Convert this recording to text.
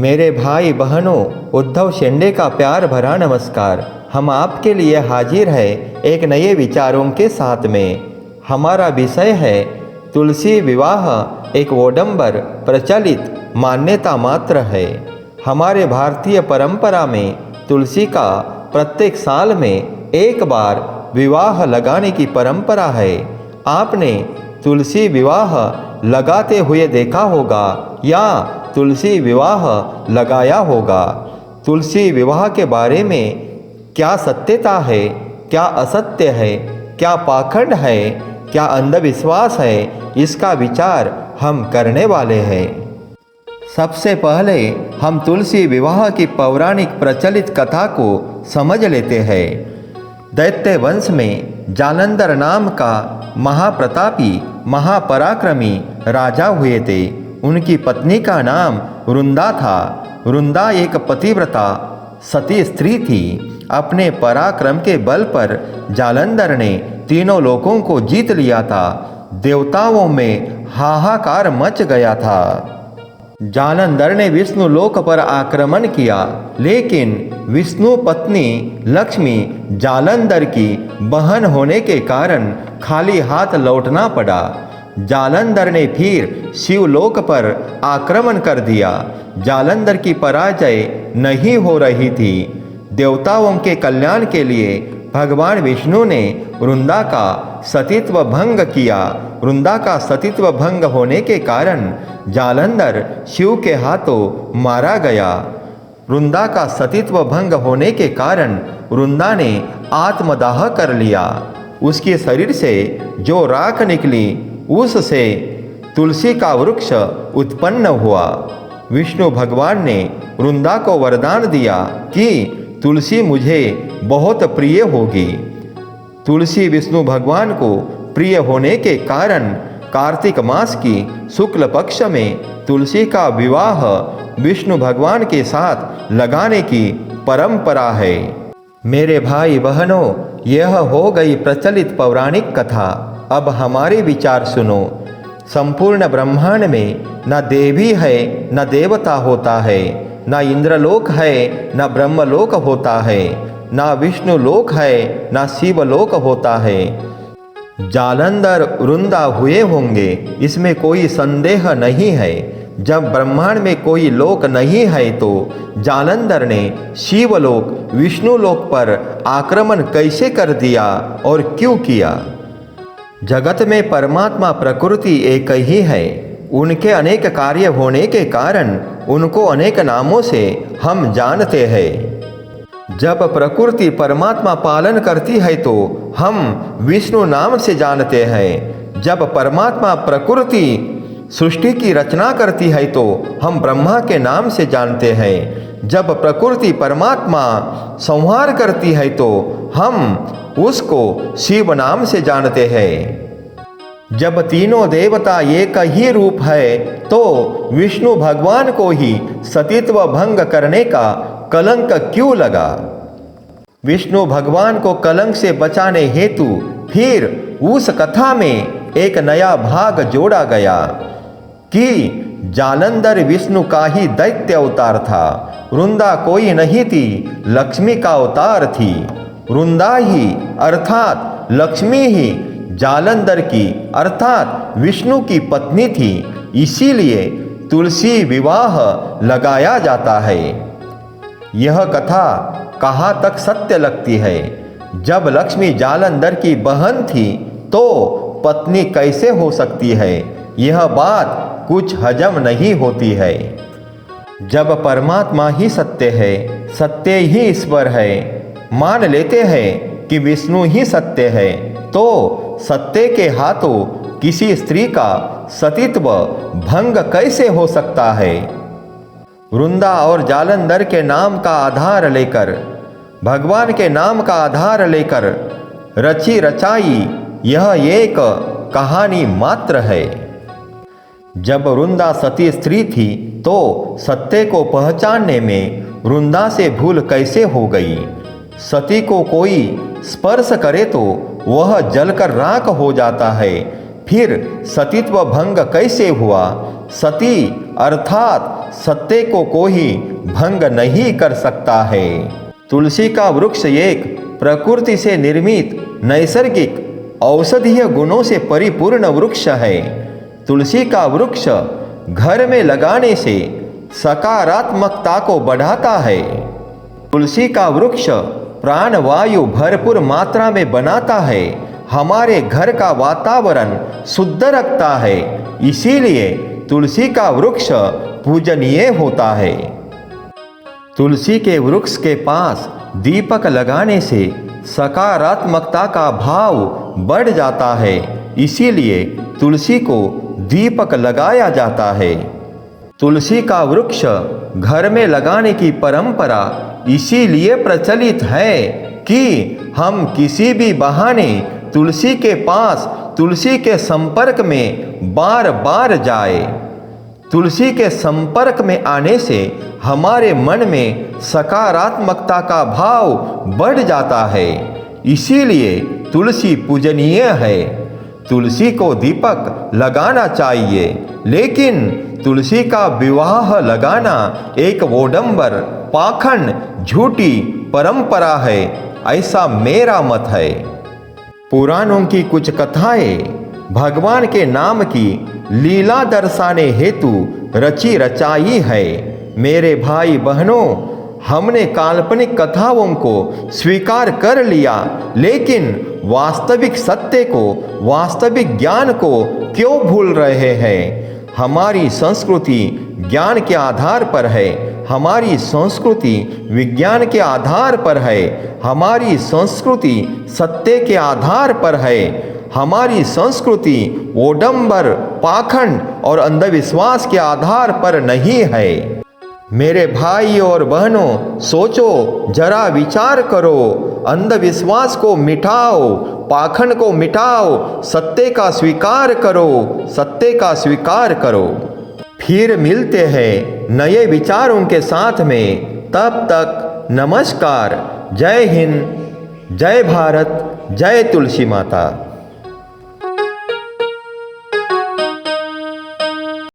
मेरे भाई बहनों, उद्धव शेंडे का प्यार भरा नमस्कार। हम आपके लिए हाजिर है एक नए विचारों के साथ में। हमारा विषय है तुलसी विवाह एक वोडंबर प्रचलित मान्यता मात्र है। हमारे भारतीय परंपरा में तुलसी का प्रत्येक साल में एक बार विवाह लगाने की परंपरा है। आपने तुलसी विवाह लगाते हुए देखा होगा या तुलसी विवाह लगाया होगा। तुलसी विवाह के बारे में क्या सत्यता है, क्या असत्य है, क्या पाखंड है, क्या अंधविश्वास है, इसका विचार हम करने वाले हैं। सबसे पहले हम तुलसी विवाह की पौराणिक प्रचलित कथा को समझ लेते हैं। दैत्य वंश में जालंधर नाम का महाप्रतापी महापराक्रमी राजा हुए थे। उनकी पत्नी का नाम रुंदा था। रुंदा एक पतिव्रता सती स्त्री थी। अपने पराक्रम के बल पर जालंधर ने तीनों लोकों को जीत लिया था। देवताओं में हाहाकार मच गया था। जालंधर ने विष्णु लोक पर आक्रमण किया, लेकिन विष्णु पत्नी लक्ष्मी जालंधर की बहन होने के कारण खाली हाथ लौटना पड़ा। जालंधर ने फिर शिवलोक पर आक्रमण कर दिया। जालंधर की पराजय नहीं हो रही थी। देवताओं के कल्याण के लिए भगवान विष्णु ने रुंदा का सतीत्व भंग किया। रुंदा का सतीत्व भंग होने के कारण जालंधर शिव के हाथों मारा गया। रुंदा का सतीत्व भंग होने के कारण रुंदा ने आत्मदाह कर लिया। उसके शरीर से जो राख निकली उससे तुलसी का वृक्ष उत्पन्न हुआ। विष्णु भगवान ने रुंदा को वरदान दिया कि तुलसी मुझे बहुत प्रिय होगी। तुलसी विष्णु भगवान को प्रिय होने के कारण कार्तिक मास की शुक्ल पक्ष में तुलसी का विवाह विष्णु भगवान के साथ लगाने की परंपरा है। मेरे भाई बहनों, यह हो गई प्रचलित पौराणिक कथा। अब हमारे विचार सुनो। संपूर्ण ब्रह्मांड में न देवी है न देवता होता है, न इंद्रलोक है न ब्रह्मलोक होता है, न विष्णु लोक है न शिवलोक होता है। जालंधर रुंदा हुए होंगे, इसमें कोई संदेह नहीं है। जब ब्रह्मांड में कोई लोक नहीं है तो जालंधर ने शिवलोक विष्णु लोक पर आक्रमण कैसे कर दिया और क्यों किया? जगत में परमात्मा प्रकृति एक ही है। उनके अनेक कार्य होने के कारण उनको अनेक नामों से हम जानते हैं। जब प्रकृति परमात्मा पालन करती है तो हम विष्णु नाम से जानते हैं। जब परमात्मा प्रकृति सृष्टि की रचना करती है तो हम ब्रह्मा के नाम से जानते हैं। जब प्रकृति परमात्मा संहार करती है तो हम उसको शिव नाम से जानते हैं। जब तीनों देवता एक ही रूप है तो विष्णु भगवान को ही सतीत्व भंग करने का कलंक क्यों लगा? विष्णु भगवान को कलंक से बचाने हेतु फिर उस कथा में एक नया भाग जोड़ा गया कि जालंधर विष्णु का ही दैत्य अवतार था। रुंदा कोई नहीं थी, लक्ष्मी का अवतार थी। रुंदा ही अर्थात लक्ष्मी ही जालंधर की अर्थात विष्णु की पत्नी थी। इसीलिए तुलसी विवाह लगाया जाता है। यह कथा कहाँ तक सत्य लगती है? जब लक्ष्मी जालंधर की बहन थी तो पत्नी कैसे हो सकती है? यह बात कुछ हजम नहीं होती है। जब परमात्मा ही सत्य है, सत्य ही ईश्वर है, मान लेते हैं कि विष्णु ही सत्य है, तो सत्य के हाथों किसी स्त्री का सतीत्व भंग कैसे हो सकता है? रुंदा और जालंधर के नाम का आधार लेकर, भगवान के नाम का आधार लेकर रची रचाई यह एक कहानी मात्र है। जब रुंदा सती स्त्री थी तो सत्य को पहचानने में रुंदा से भूल कैसे हो गई? सती को कोई स्पर्श करे तो वह जलकर राख हो जाता है। फिर सतीत्व भंग कैसे हुआ? सती अर्थात सत्य को कोई भंग नहीं कर सकता है। तुलसी का वृक्ष एक प्रकृति से निर्मित नैसर्गिक औषधीय गुणों से परिपूर्ण वृक्ष है। तुलसी का वृक्ष घर में लगाने से सकारात्मकता को बढ़ाता है। तुलसी का वृक्ष प्राणवायु भरपूर मात्रा में बनाता है, हमारे घर का वातावरण शुद्ध रखता है। इसीलिए तुलसी का वृक्ष पूजनीय होता है। तुलसी के वृक्ष के पास दीपक लगाने से सकारात्मकता का भाव बढ़ जाता है, इसीलिए तुलसी को दीपक लगाया जाता है। तुलसी का वृक्ष घर में लगाने की परंपरा इसीलिए प्रचलित है कि हम किसी भी बहाने तुलसी के पास, तुलसी के संपर्क में बार बार जाए। तुलसी के संपर्क में आने से हमारे मन में सकारात्मकता का भाव बढ़ जाता है, इसीलिए तुलसी पूजनीय है। तुलसी को दीपक लगाना चाहिए, लेकिन तुलसी का विवाह लगाना एक वोडंबर, पाखंड, झूठी परंपरा है, ऐसा मेरा मत है। पुराणों की कुछ कथाएं भगवान के नाम की लीला दर्शाने हेतु रची रचाई है। मेरे भाई बहनों, हमने काल्पनिक कथाओं को स्वीकार कर लिया, लेकिन वास्तविक सत्य को, वास्तविक ज्ञान को क्यों भूल रहे हैं? हमारी संस्कृति ज्ञान के आधार पर है, हमारी संस्कृति विज्ञान के आधार पर है, हमारी संस्कृति सत्य के आधार पर है। हमारी संस्कृति ओडंबर, पाखंड और अंधविश्वास के आधार पर नहीं है। मेरे भाई और बहनों, सोचो, जरा विचार करो। अंधविश्वास को मिटाओ, पाखंड को मिटाओ, सत्य का स्वीकार करो, सत्य का स्वीकार करो। फिर मिलते हैं नए विचारों के साथ में। तब तक नमस्कार। जय हिंद, जय भारत, जय तुलसी माता।